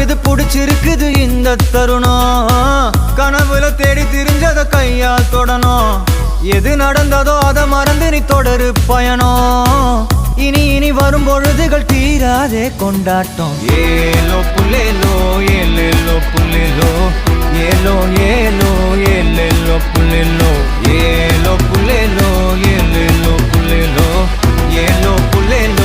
இது புடிச்சிருக்குது இந்த தருணம் கனவுல தேடி திரிஞ்சத கையால் தொடணும் எது நடந்ததோ அதை மறந்து நீ தொடரு பயணம் இனி இனி வரும் பொழுதுகள் தீராதே கொண்டாட்டம் ஏலோ புல்லேலோ ஏலேலோ புல்லேலோ ஏலோ ஏலோ ஏலேலோ புல்லேலோ ஏலோ புல்லேலோ ஏலேலோ புல்லேலோ ஏலோ புல்லேலோ